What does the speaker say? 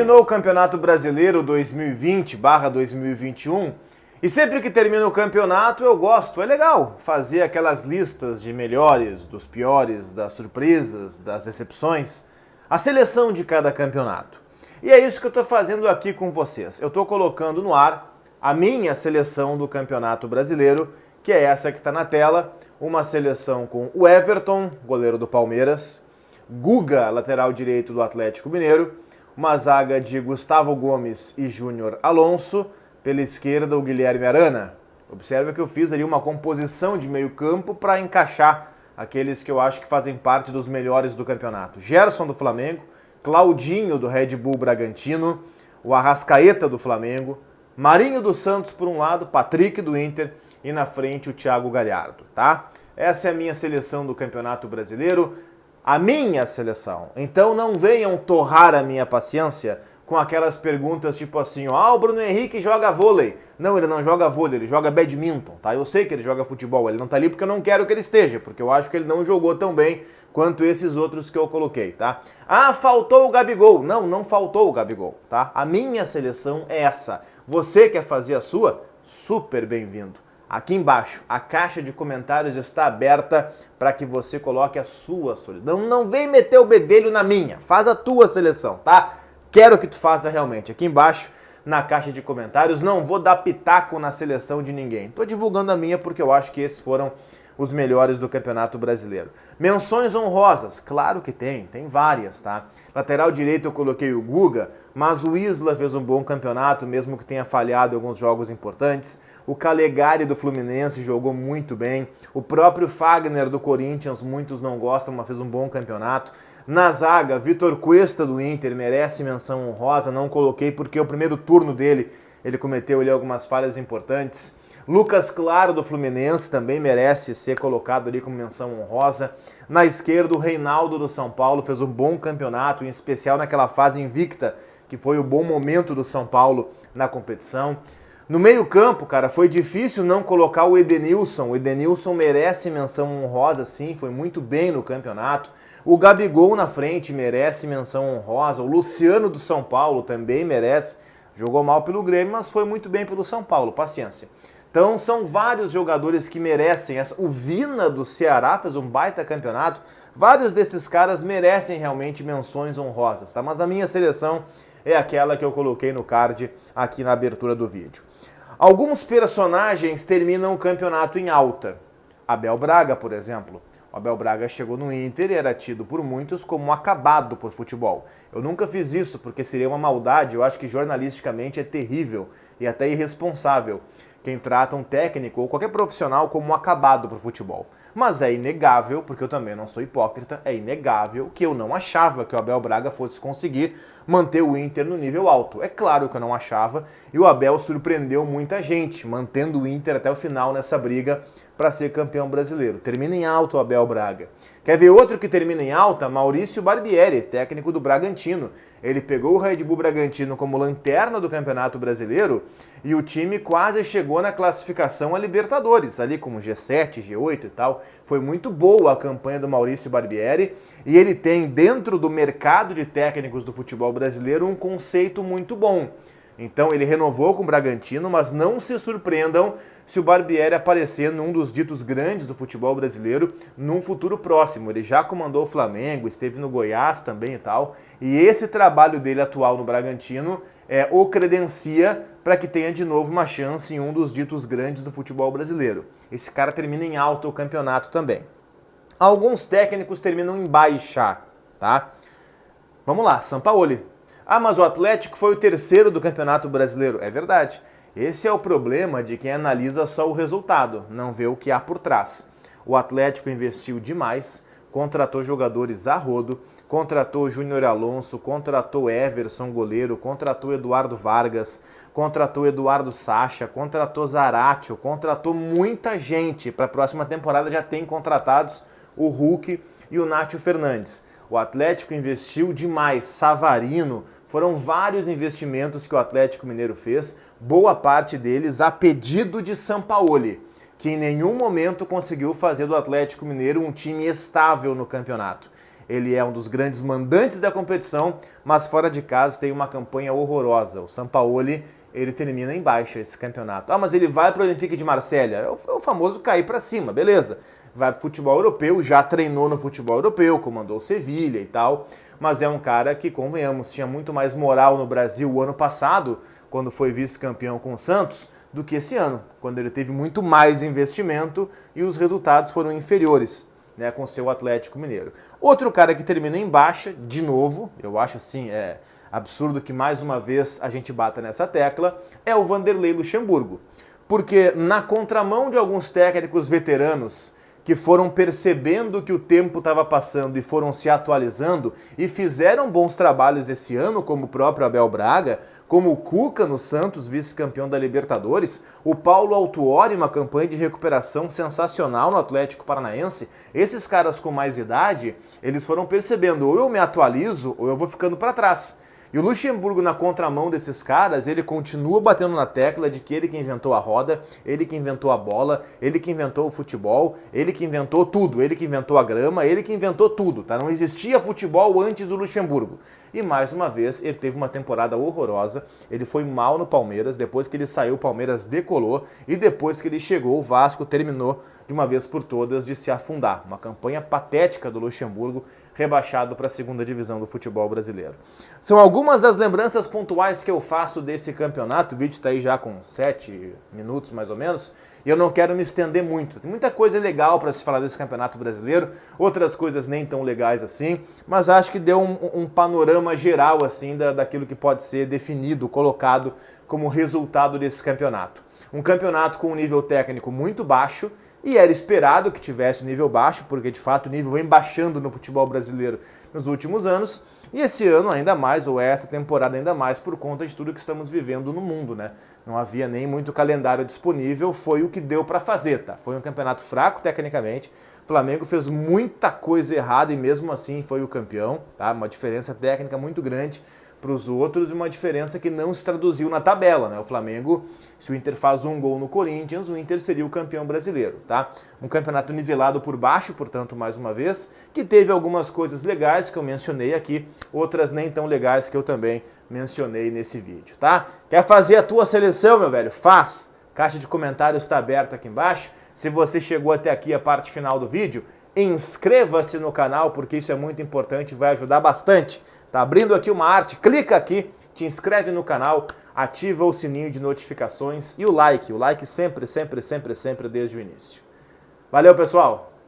Terminou o Campeonato Brasileiro 2020/2021 e sempre que termina o campeonato eu gosto, é legal fazer aquelas listas de melhores, dos piores, das surpresas, das decepções, a seleção de cada campeonato. E é isso que eu estou fazendo aqui com vocês. Eu estou colocando no ar a minha seleção do Campeonato Brasileiro, que é essa que está na tela, uma seleção com o Everton, goleiro do Palmeiras, Guga, lateral direito do Atlético Mineiro, uma zaga de Gustavo Gomes e Júnior Alonso, pela esquerda o Guilherme Arana. Observe que eu fiz ali uma composição de meio campo para encaixar aqueles que eu acho que fazem parte dos melhores do campeonato. Gerson do Flamengo, Claudinho do Red Bull Bragantino, o Arrascaeta do Flamengo, Marinho dos Santos por um lado, Patrick do Inter e na frente o Thiago Galhardo, tá? Essa é a minha seleção do Campeonato Brasileiro, a minha seleção. Então não venham torrar a minha paciência com aquelas perguntas tipo assim, o Bruno Henrique joga vôlei. Não, ele não joga vôlei, ele joga badminton, tá? Eu sei que ele joga futebol, ele não tá ali porque eu não quero que ele esteja, porque eu acho que ele não jogou tão bem quanto esses outros que eu coloquei, tá? Ah, faltou o Gabigol. Não, não faltou o Gabigol, tá? A minha seleção é essa. Você quer fazer a sua? Super bem-vindo. Aqui embaixo, a caixa de comentários está aberta para que você coloque a sua seleção. Não vem meter o bedelho na minha, faz a tua seleção, tá? Quero que tu faça realmente. Aqui embaixo, na caixa de comentários, não vou dar pitaco na seleção de ninguém. Tô divulgando a minha porque eu acho que esses foram os melhores do Campeonato Brasileiro. Menções honrosas, claro que tem várias, tá? Lateral direito eu coloquei o Guga, mas o Isla fez um bom campeonato, mesmo que tenha falhado em alguns jogos importantes. O Calegari do Fluminense jogou muito bem. O próprio Fagner do Corinthians, muitos não gostam, mas fez um bom campeonato. Na zaga, Vitor Cuesta do Inter merece menção honrosa, não coloquei porque o primeiro turno dele, ele cometeu ali algumas falhas importantes. Lucas Claro do Fluminense também merece ser colocado ali como menção honrosa. Na esquerda, o Reinaldo do São Paulo fez um bom campeonato, em especial naquela fase invicta, que foi o bom momento do São Paulo na competição. No meio-campo, cara, foi difícil não colocar o Edenilson. O Edenilson merece menção honrosa, sim, foi muito bem no campeonato. O Gabigol na frente merece menção honrosa. O Luciano do São Paulo também merece. Jogou mal pelo Grêmio, mas foi muito bem pelo São Paulo, paciência. Então são vários jogadores que merecem. O Vina do Ceará fez um baita campeonato. Vários desses caras merecem realmente menções honrosas, tá? Mas a minha seleção é aquela que eu coloquei no card aqui na abertura do vídeo. Alguns personagens terminam o campeonato em alta. Abel Braga, por exemplo. O Abel Braga chegou no Inter e era tido por muitos como um acabado por futebol. Eu nunca fiz isso porque seria uma maldade, eu acho que jornalisticamente é terrível e até irresponsável quem trata um técnico ou qualquer profissional como um acabado por futebol. Mas é inegável, porque eu também não sou hipócrita, é inegável que eu não achava que o Abel Braga fosse conseguir manter o Inter no nível alto. É claro que eu não achava, e o Abel surpreendeu muita gente, mantendo o Inter até o final nessa briga para ser campeão brasileiro. Termina em alto o Abel Braga. Quer ver outro que termina em alta? Maurício Barbieri, técnico do Bragantino. Ele pegou o Red Bull Bragantino como lanterna do Campeonato Brasileiro e o time quase chegou na classificação a Libertadores, ali como G7, G8 e tal. Foi muito boa a campanha do Maurício Barbieri e ele tem dentro do mercado de técnicos do futebol brasileiro um conceito muito bom. Então ele renovou com o Bragantino, mas não se surpreendam se o Barbieri aparecer num dos ditos grandes do futebol brasileiro num futuro próximo. Ele já comandou o Flamengo, esteve no Goiás também e tal, e esse trabalho dele atual no Bragantino o credencia para que tenha de novo uma chance em um dos ditos grandes do futebol brasileiro. Esse cara termina em alta o campeonato também. Alguns técnicos terminam em baixa, tá? Vamos lá, Sampaoli. Ah, mas o Atlético foi o terceiro do Campeonato Brasileiro. É verdade. Esse é o problema de quem analisa só o resultado, não vê o que há por trás. O Atlético investiu demais, contratou jogadores a rodo, contratou Júnior Alonso, contratou Everson, goleiro, contratou Eduardo Vargas, contratou Eduardo Sacha, contratou Zaratio, contratou muita gente. Para a próxima temporada já tem contratados o Hulk e o Nátio Fernandes. O Atlético investiu demais, Savarino. Foram vários investimentos que o Atlético Mineiro fez, boa parte deles a pedido de Sampaoli, que em nenhum momento conseguiu fazer do Atlético Mineiro um time estável no campeonato. ele é um dos grandes mandantes da competição, mas fora de casa tem uma campanha horrorosa. O Sampaoli, ele termina em baixa esse campeonato. Ah, mas ele vai para o Olympique de Marselha, é o famoso cair para cima, beleza. Vai para o futebol europeu, já treinou no futebol europeu, comandou o Sevilha e tal, mas é um cara que, convenhamos, tinha muito mais moral no Brasil o ano passado, quando foi vice-campeão com o Santos, do que esse ano, quando ele teve muito mais investimento e os resultados foram inferiores, né, com o seu Atlético Mineiro. Outro cara que termina em baixa, de novo, eu acho assim, absurdo que mais uma vez a gente bata nessa tecla, é o Vanderlei Luxemburgo. Porque na contramão de alguns técnicos veteranos que foram percebendo que o tempo estava passando e foram se atualizando e fizeram bons trabalhos esse ano, como o próprio Abel Braga, como o Cuca no Santos, vice-campeão da Libertadores, o Paulo Autuori, uma campanha de recuperação sensacional no Atlético Paranaense. Esses caras com mais idade, eles foram percebendo, ou eu me atualizo ou eu vou ficando para trás. E o Luxemburgo, na contramão desses caras, ele continua batendo na tecla de que ele que inventou a roda, ele que inventou a bola, ele que inventou o futebol, ele que inventou tudo, ele que inventou a grama, ele que inventou tudo, tá? Não existia futebol antes do Luxemburgo. E mais uma vez, ele teve uma temporada horrorosa, ele foi mal no Palmeiras, depois que ele saiu, o Palmeiras decolou, e depois que ele chegou, o Vasco terminou de uma vez por todas de se afundar. Uma campanha patética do Luxemburgo, rebaixado para a segunda divisão do futebol brasileiro. São algumas das lembranças pontuais que eu faço desse campeonato. O vídeo está aí já com 7 minutos mais ou menos, e eu não quero me estender muito. Tem muita coisa legal para se falar desse campeonato brasileiro, outras coisas nem tão legais assim, mas acho que deu um panorama geral assim daquilo que pode ser definido, colocado como resultado desse campeonato. Um campeonato com um nível técnico muito baixo, e era esperado que tivesse um nível baixo, porque de fato o nível vem baixando no futebol brasileiro nos últimos anos, e esse ano ainda mais, ou essa temporada ainda mais, por conta de tudo que estamos vivendo no mundo, né? Não havia nem muito calendário disponível, foi o que deu para fazer, tá? Foi um campeonato fraco tecnicamente, o Flamengo fez muita coisa errada e mesmo assim foi o campeão, tá? Uma diferença técnica muito grande para os outros e uma diferença que não se traduziu na tabela, né? O Flamengo, se o Inter faz um gol no Corinthians, o Inter seria o campeão brasileiro, tá? Um campeonato nivelado por baixo, portanto, mais uma vez, que teve algumas coisas legais que eu mencionei aqui, outras nem tão legais que eu também mencionei nesse vídeo, tá? Quer fazer a tua seleção, meu velho? Faz! Caixa de comentários está aberta aqui embaixo. Se você chegou até aqui a parte final do vídeo, inscreva-se no canal, porque isso é muito importante e vai ajudar bastante. Tá abrindo aqui uma arte, clica aqui, te inscreve no canal, ativa o sininho de notificações e o like sempre, sempre, sempre, sempre desde o início. Valeu, pessoal!